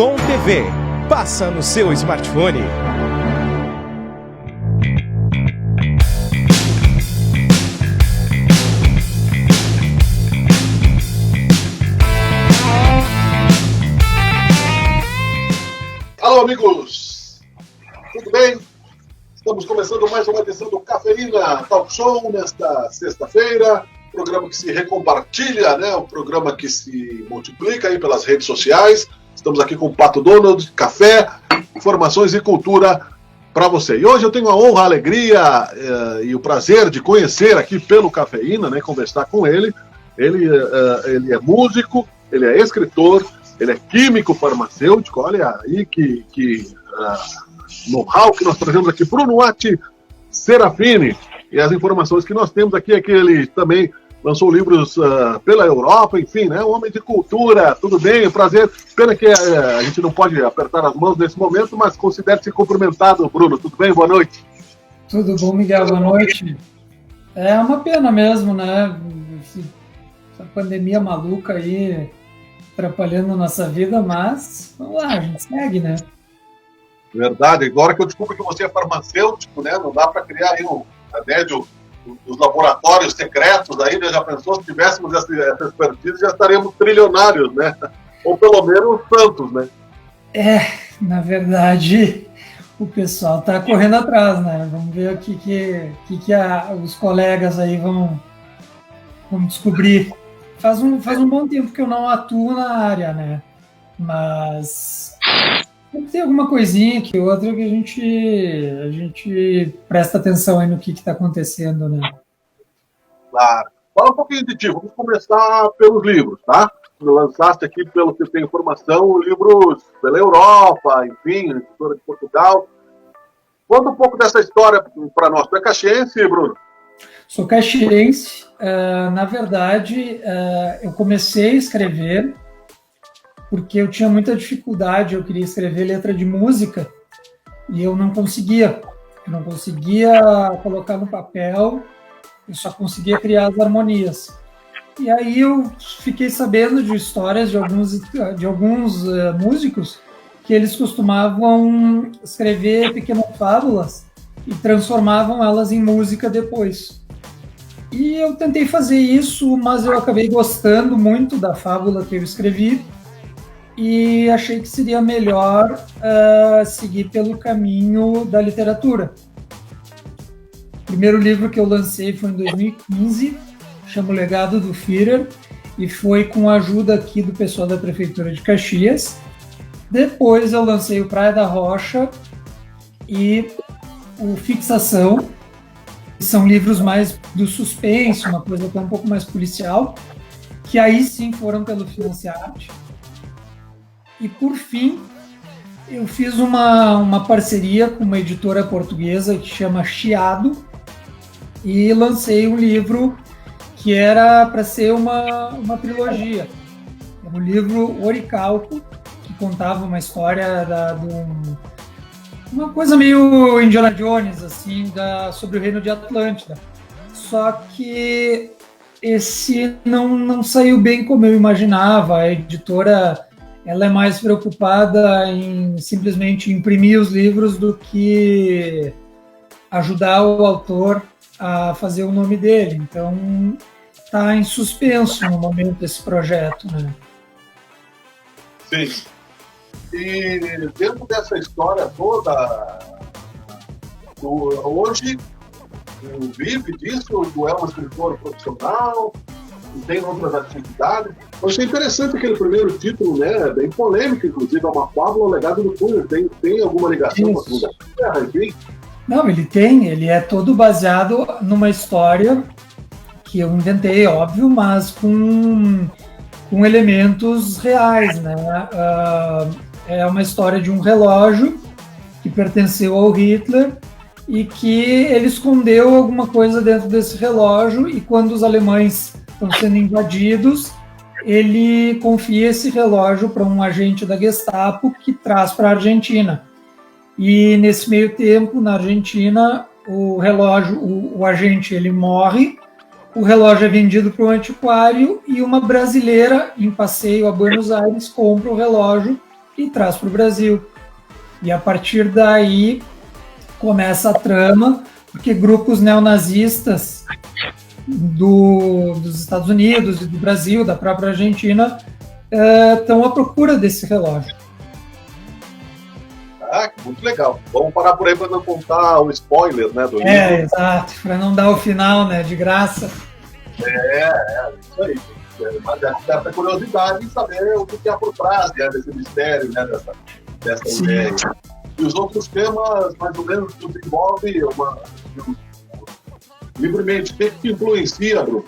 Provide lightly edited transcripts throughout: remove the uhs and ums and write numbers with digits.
Com TV, passa no seu smartphone. Alô, amigos! Tudo bem? Estamos começando mais uma edição do Cafeína Talk Show nesta sexta-feira. Programa que se recompartilha, né? Um programa que se multiplica aí pelas redes sociais. Estamos aqui com o Pato Donald, café, informações e cultura para você. E hoje eu tenho a honra, a alegria e o prazer de conhecer aqui pelo Cafeína, né? Conversar com ele. Ele é músico, ele é escritor, ele é químico farmacêutico. Olha aí que know-how que nós trazemos aqui. Bruno Atti Serafini. E as informações que nós temos aqui é que ele também lançou livros pela Europa, enfim, né? Um homem de cultura, tudo bem, prazer. Pena que a gente não pode apertar as mãos nesse momento, mas considere-se cumprimentado, Bruno. Tudo bem? Boa noite. Tudo bom, Miguel? Boa noite. É uma pena mesmo, né? Essa pandemia maluca aí atrapalhando a nossa vida, mas vamos lá, a gente segue, né? Verdade. Agora que eu descubro que você é farmacêutico, né? Não dá para criar aí um remédio dos laboratórios secretos aí, né? Já pensou, se tivéssemos essa expertise, já estaríamos trilionários, né? Ou pelo menos santos, né? Na verdade, o pessoal está correndo atrás, né? Vamos ver o que os colegas aí vão descobrir. Faz um bom tempo que eu não atuo na área, né? Mas tem alguma coisinha que outra que a gente presta atenção aí no que está acontecendo, né? Claro. Fala um pouquinho de ti. Vamos começar pelos livros, tá? Lançaste aqui, pelo que eu tenho informação, livros pela Europa, enfim, editora de Portugal. Conta um pouco dessa história para nós. Tu é caxiense, Bruno? Sou caxiense. Na verdade, eu comecei a escrever porque eu tinha muita dificuldade, eu queria escrever letra de música e eu não conseguia. Eu não conseguia colocar no papel, eu só conseguia criar as harmonias. E aí eu fiquei sabendo de histórias de alguns músicos que eles costumavam escrever pequenas fábulas e transformavam elas em música depois. E eu tentei fazer isso, mas eu acabei gostando muito da fábula que eu escrevi e achei que seria melhor seguir pelo caminho da literatura. O primeiro livro que eu lancei foi em 2015, chama O Legado do Führer, e foi com a ajuda aqui do pessoal da Prefeitura de Caxias. Depois eu lancei o Praia da Rocha e o Fixação, que são livros mais do suspense, uma coisa até um pouco mais policial, que aí sim foram pelo Financiarte. E, por fim, eu fiz uma parceria com uma editora portuguesa que chama Chiado e lancei um livro que era para ser uma trilogia. Era um livro Oricalco, que contava uma história uma coisa meio Indiana Jones, assim, sobre o reino de Atlântida. Só que esse não saiu bem como eu imaginava. A editora ela é mais preocupada em simplesmente imprimir os livros do que ajudar o autor a fazer o nome dele. Então, está em suspenso no momento esse projeto, né? Sim. E dentro dessa história toda, hoje vive disso? Tu é um escritor profissional? Tem outras atividades? Eu achei interessante aquele primeiro título, né? Bem polêmico, inclusive, é uma fábula, O Legado do Führer. Tem alguma ligação com a Segunda Guerra, enfim? Não, ele é todo baseado numa história que eu inventei, óbvio, mas com elementos reais, né? É uma história de um relógio que pertenceu ao Hitler e que ele escondeu alguma coisa dentro desse relógio e quando os alemães estão sendo invadidos, ele confia esse relógio para um agente da Gestapo que traz para a Argentina. E nesse meio tempo, na Argentina, o agente ele morre, o relógio é vendido para um antiquário e uma brasileira, em passeio a Buenos Aires, compra o relógio e traz para o Brasil. E a partir daí começa a trama, porque grupos neonazistas dos Estados Unidos e do Brasil, da própria Argentina, estão à procura desse relógio. Ah, muito legal. Vamos parar por aí para não contar o spoiler, né, do livro. Exato, para não dar o final, né, de graça. Isso aí. Mas é certa curiosidade em saber o que há por trás, né, desse mistério, né, dessa ideia. E os outros temas, mais ou menos, que envolve livremente. O que te influencia, Bruno?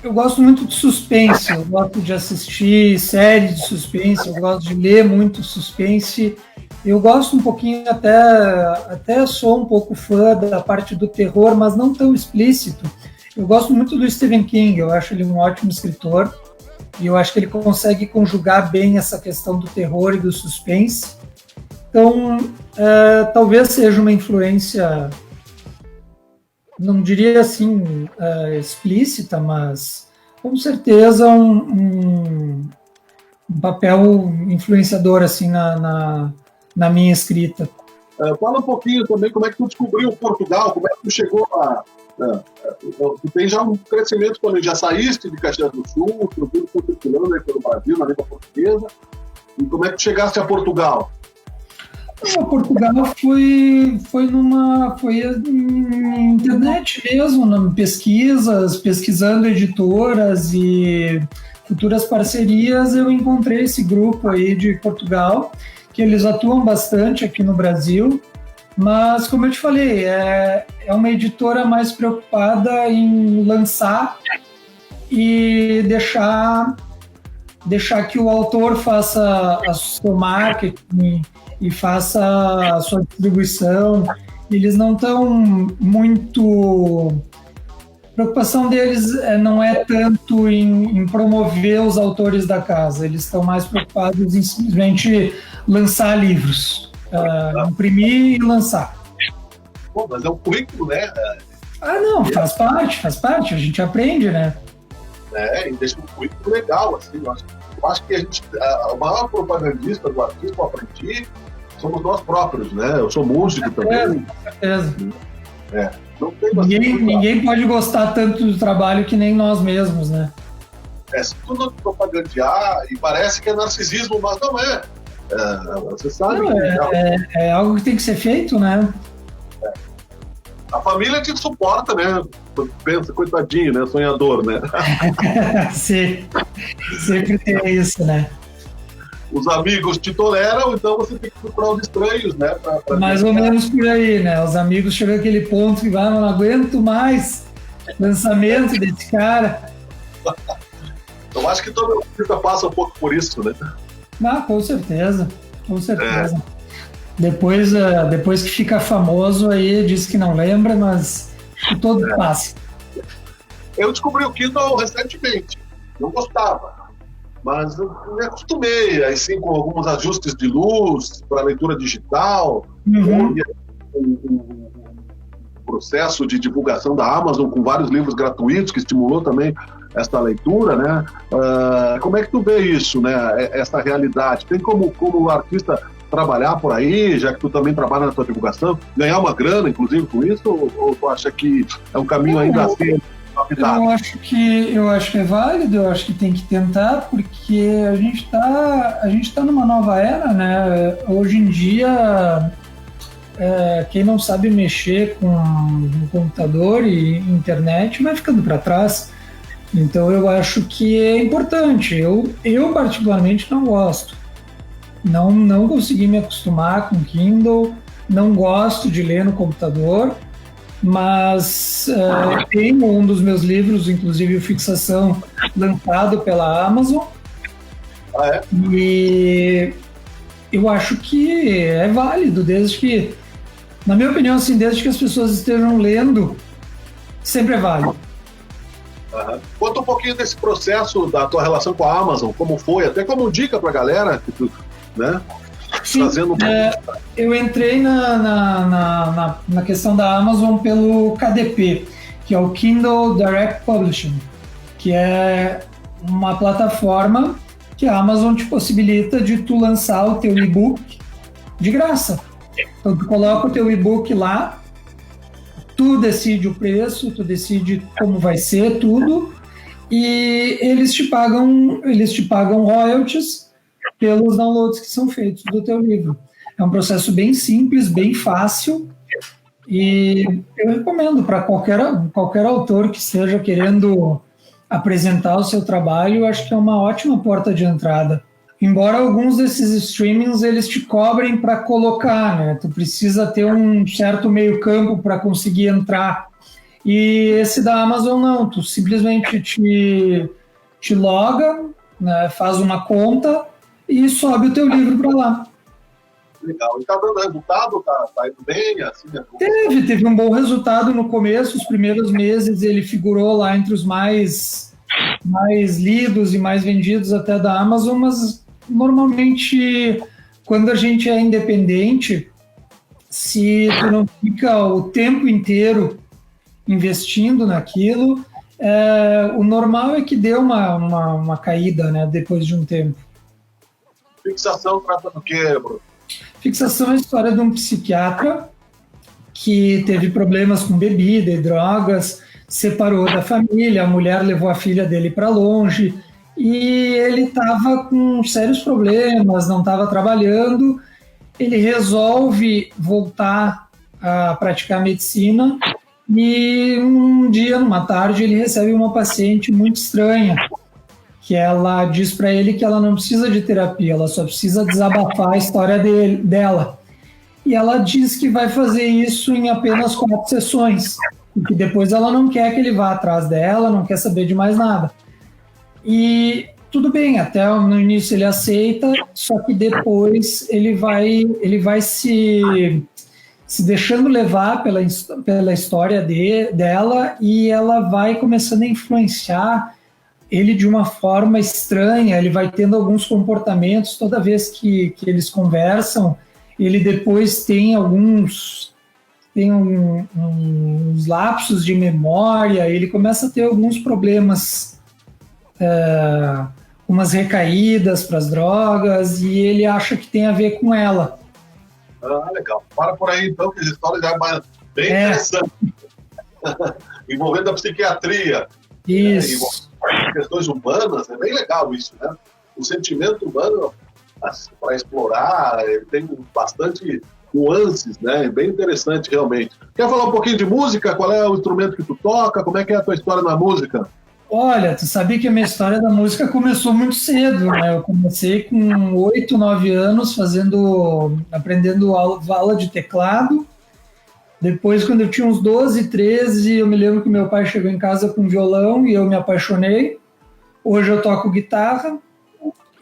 Eu gosto muito de suspense, eu gosto de assistir séries de suspense, eu gosto de ler muito suspense. Eu gosto um pouquinho, até sou um pouco fã da parte do terror, mas não tão explícito. Eu gosto muito do Stephen King, eu acho ele um ótimo escritor, e eu acho que ele consegue conjugar bem essa questão do terror e do suspense. Então, talvez seja uma influência, não diria assim explícita, mas com certeza um papel influenciador assim na minha escrita. Fala um pouquinho também como é que tu descobriu Portugal, como é que tu chegou a... Tu tem já um crescimento quando já saíste de Caxias do Sul, tu viu circulando aí pelo Brasil, na língua portuguesa, e como é que tu chegaste a Portugal? Portugal foi em internet mesmo, pesquisando editoras e futuras parcerias, eu encontrei esse grupo aí de Portugal, que eles atuam bastante aqui no Brasil, mas, como eu te falei, é uma editora mais preocupada em lançar e deixar que o autor faça o seu marketing e faça a sua distribuição. Eles não estão muito... A preocupação deles não é tanto em promover os autores da casa, eles estão mais preocupados em simplesmente lançar livros. Imprimir e lançar. Pô, mas é um currículo, né? Não, faz parte, a gente aprende, né? E deixa um currículo legal, assim, eu acho que o maior propagandista do artista, eu aprendi, somos nós próprios, né? Eu sou músico também. Com certeza. Não tem ninguém pode gostar tanto do trabalho que nem nós mesmos, né? Se tu não propagandear, e parece que é narcisismo, mas não é. Você sabe que é algo que tem que ser feito, né? A família te suporta, né? Pensa, coitadinho, né? Sonhador, né? Sim, sempre tem isso, né? Os amigos te toleram, então você tem que procurar os estranhos, né? Mais ou menos por aí, né? Os amigos chegam àquele ponto que não aguento mais lançamento desse cara. Eu acho que todo artista passa um pouco por isso, né? Com certeza. Depois que fica famoso, aí diz que não lembra, mas que todo passa. Eu descobri o Kindle recentemente. Não gostava, mas eu me acostumei, assim, com alguns ajustes de luz para leitura digital, um processo de divulgação da Amazon com vários livros gratuitos que estimulou também esta leitura, né? Como é que tu vê isso, né? Essa realidade? Tem como o artista trabalhar por aí, já que tu também trabalha na tua divulgação, ganhar uma grana, inclusive, com isso? Ou tu acha que é um caminho ainda assim adaptado? Eu acho que é válido, eu acho que tem que tentar, porque a gente tá numa nova era, né? Hoje em dia, quem não sabe mexer com computador e internet vai ficando para trás. Então eu acho que é importante. Eu particularmente não gosto. Não consegui me acostumar com Kindle, não gosto de ler no computador, mas tenho um dos meus livros, inclusive o Fixação, lançado pela Amazon. E eu acho que é válido, desde que, na minha opinião, assim, desde que as pessoas estejam lendo, sempre é válido. Conta um pouquinho desse processo da tua relação com a Amazon, como foi, até como dica pra galera, né? Sim, eu entrei na questão da Amazon pelo KDP, que é o Kindle Direct Publishing, que é uma plataforma que a Amazon te possibilita de tu lançar o teu e-book de graça. Então, tu coloca o teu e-book lá, tu decide o preço, tu decide como vai ser tudo, e eles te pagam royalties pelos downloads que são feitos do teu livro. É um processo bem simples, bem fácil, e eu recomendo para qualquer autor que esteja querendo apresentar o seu trabalho, eu acho que é uma ótima porta de entrada. Embora alguns desses streamings eles te cobrem para colocar, né? Tu precisa ter um certo meio campo para conseguir entrar. E esse da Amazon não, tu simplesmente te loga, né? Faz uma conta e sobe o teu livro para lá. Legal. E tá dando resultado? Tá indo bem? Assim, Teve um bom resultado no começo, os primeiros meses ele figurou lá entre os mais lidos e mais vendidos até da Amazon, mas normalmente quando a gente é independente, se tu não fica o tempo inteiro investindo naquilo, o normal é que dê uma caída, né, depois de um tempo. Fixação trata do quê, Bruno? Fixação é a história de um psiquiatra que teve problemas com bebida e drogas, separou da família, a mulher levou a filha dele para longe e ele estava com sérios problemas, não estava trabalhando. Ele resolve voltar a praticar medicina e um dia, numa tarde, ele recebe uma paciente muito estranha, que ela diz para ele que ela não precisa de terapia, ela só precisa desabafar a história dela. E ela diz que vai fazer isso em apenas 4 sessões, porque depois ela não quer que ele vá atrás dela, não quer saber de mais nada. E tudo bem, até no início ele aceita, só que depois ele vai se deixando levar pela história dela e ela vai começando a influenciar ele de uma forma estranha, ele vai tendo alguns comportamentos, toda vez que eles conversam, ele depois tem uns lapsos de memória, ele começa a ter alguns problemas, umas recaídas para as drogas, e ele acha que tem a ver com ela. Ah, legal. Para por aí, então, que as histórias já é bem interessante. Envolvendo a psiquiatria. Isso. Questões humanas, é bem legal isso, né? O sentimento humano, para explorar, tem bastante nuances, né? É bem interessante, realmente. Quer falar um pouquinho de música? Qual é o instrumento que tu toca? Como é que é a tua história na música? Olha, tu sabia que a minha história da música começou muito cedo, né? Eu comecei com 8, 9 anos aprendendo aula de teclado. Depois, quando eu tinha uns 12, 13, eu me lembro que meu pai chegou em casa com violão e eu me apaixonei. Hoje eu toco guitarra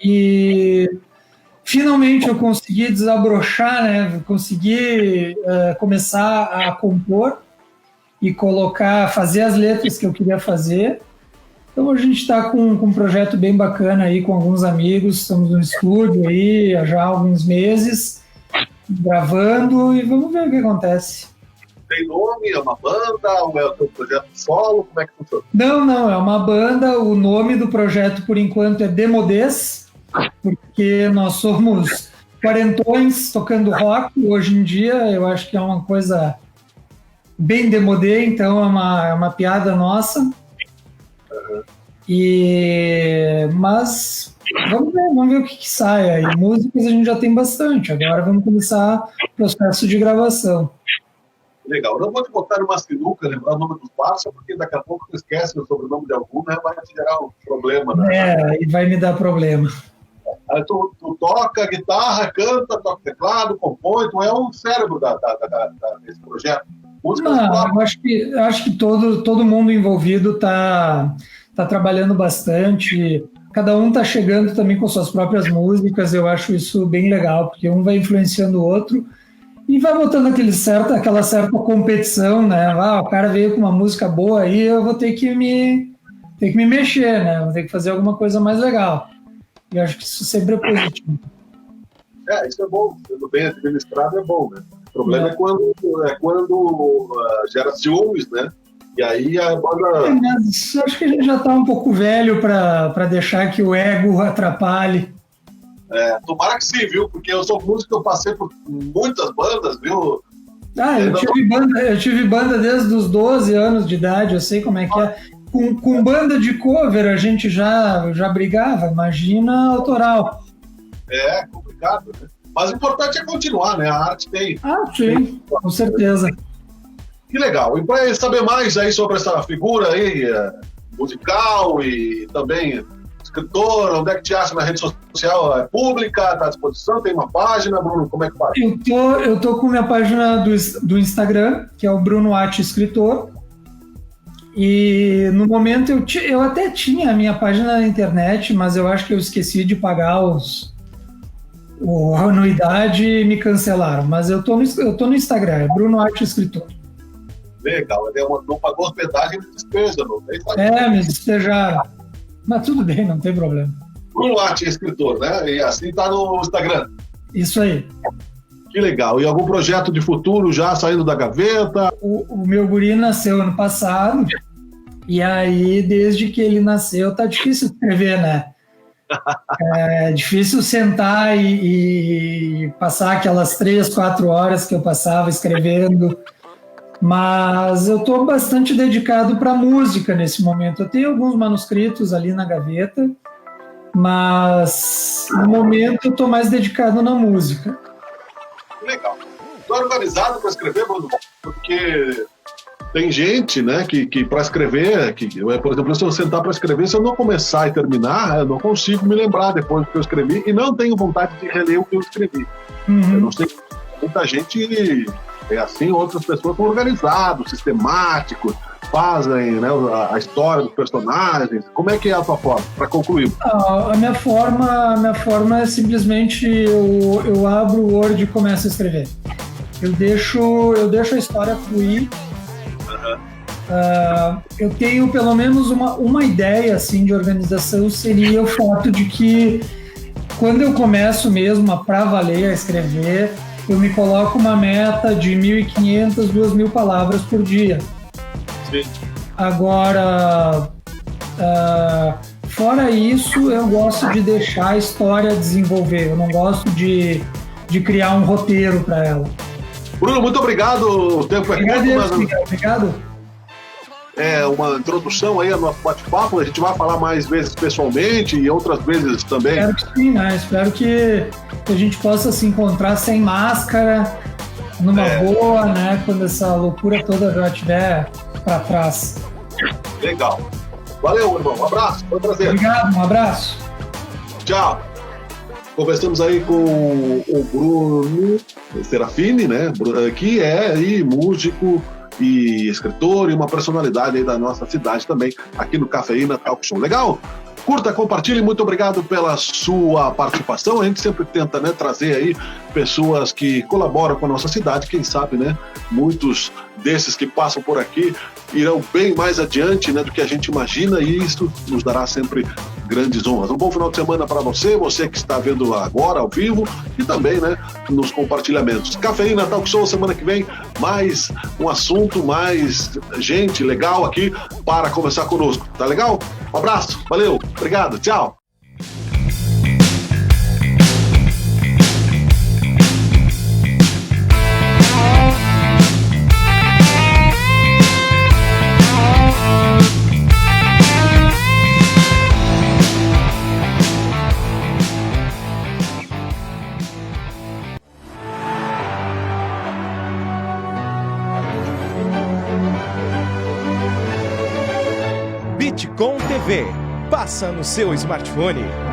e finalmente eu consegui desabrochar, né? Consegui começar a compor e fazer as letras que eu queria fazer. Então a gente está com um projeto bem bacana aí com alguns amigos, estamos no estúdio aí já há alguns meses, gravando e vamos ver o que acontece. Tem nome? É uma banda? Ou é o teu projeto solo? Como é que funciona? Não, é uma banda. O nome do projeto, por enquanto, é Demodês, porque nós somos quarentões tocando rock. Hoje em dia, eu acho que é uma coisa bem demodê, então é uma piada nossa. Mas vamos ver o que sai aí. Músicas a gente já tem bastante. Agora vamos começar o processo de gravação. Legal. Não vou te botar uma sinuca, lembrar o nome dos parceiros, porque daqui a pouco tu esquece o sobrenome de algum, né? Vai te gerar um problema, né? E vai me dar problema. Aí tu toca guitarra, canta, toca teclado, compõe, tu é o cérebro desse projeto. Eu acho que todo mundo envolvido tá trabalhando bastante. Cada um tá chegando também com suas próprias músicas. Eu acho isso bem legal, porque um vai influenciando o outro. E vai botando aquela certa competição, né? O cara veio com uma música boa aí, eu vou ter que me mexer, né? Vou ter que fazer alguma coisa mais legal. E acho que isso sempre é positivo. Isso é bom. Sendo bem administrado é bom, né? O problema é quando gera ciúmes, né? E aí a banda... Mas acho que a gente já está um pouco velho para deixar que o ego atrapalhe. Tomara que sim, viu? Porque eu sou músico, eu passei por muitas bandas, viu? Eu tive banda desde os 12 anos de idade, eu sei como é que é. Com banda de cover a gente já brigava, imagina autoral. É complicado, né? Mas o importante é continuar, né? A arte tem. Sim, com certeza. Que legal. E para saber mais aí sobre essa figura aí, musical e também escritor, onde é que te acha na rede social? É pública? Está à disposição? Tem uma página, Bruno? Como é que faz? Eu tô com minha página do Instagram, que é o Bruno Atti Escritor. E no momento eu até tinha a minha página na internet, mas eu acho que eu esqueci de pagar a anuidade e me cancelaram. Mas eu tô no Instagram, é Bruno Atti Escritor. Legal, não pagou hospedagem e despesa, não tem? Me despejaram. Mas tudo bem, não tem problema. Bruno Atti Escritor, né? E assim tá no Instagram. Isso aí. Que legal. E algum projeto de futuro já saindo da gaveta? O meu guri nasceu ano passado, e aí, desde que ele nasceu, tá difícil escrever, né? É difícil sentar e passar aquelas 3, 4 horas que eu passava escrevendo, mas eu estou bastante dedicado para música nesse momento. Eu tenho alguns manuscritos ali na gaveta, mas no momento eu estou mais dedicado na música. Legal. Estou organizado para escrever, Bruno, porque tem gente, né, que para escrever, por exemplo, se eu sentar para escrever, se eu não começar e terminar, eu não consigo me lembrar depois do que eu escrevi e não tenho vontade de reler o que eu escrevi. Eu não sei, muita gente é assim, outras pessoas são organizados, sistemáticos, fazem, né, a história dos personagens. Como é que é a tua forma, para concluir? A minha forma é simplesmente eu abro o Word e começo a escrever. Eu deixo a história fluir. Eu tenho pelo menos uma ideia assim, de organização, seria o fato de que quando eu começo mesmo para valer a escrever, eu me coloco uma meta de 1.500, 2.000 palavras por dia. Sim. Agora, fora isso, eu gosto de deixar a história desenvolver, eu não gosto de criar um roteiro para ela. Bruno, muito obrigado, o tempo é curto, Obrigado. É uma introdução aí ao nosso bate-papo. A gente vai falar mais vezes pessoalmente e outras vezes também. Espero que sim, né? Espero que a gente possa se encontrar sem máscara, numa boa, né? Quando essa loucura toda já estiver para trás. Legal. Valeu, irmão. Um abraço. Foi um prazer. Obrigado, um abraço. Tchau. Conversamos aí com o Bruno Serafini, né? Que é aí músico e escritor e uma personalidade aí da nossa cidade também, aqui no Cafeína Talk Show. Legal? Curta, compartilhe, muito obrigado pela sua participação. A gente sempre tenta, né, trazer aí pessoas que colaboram com a nossa cidade, quem sabe, né, muitos desses que passam por aqui irão bem mais adiante, né, do que a gente imagina, e isso nos dará sempre grandes honras. Um bom final de semana para você que está vendo agora ao vivo e também, né, nos compartilhamentos. Cafeína Talk Show, semana que vem, mais um assunto, mais gente legal aqui para conversar conosco. Tá legal? Um abraço, valeu, obrigado, tchau. Bitcom TV. Passa no seu smartphone.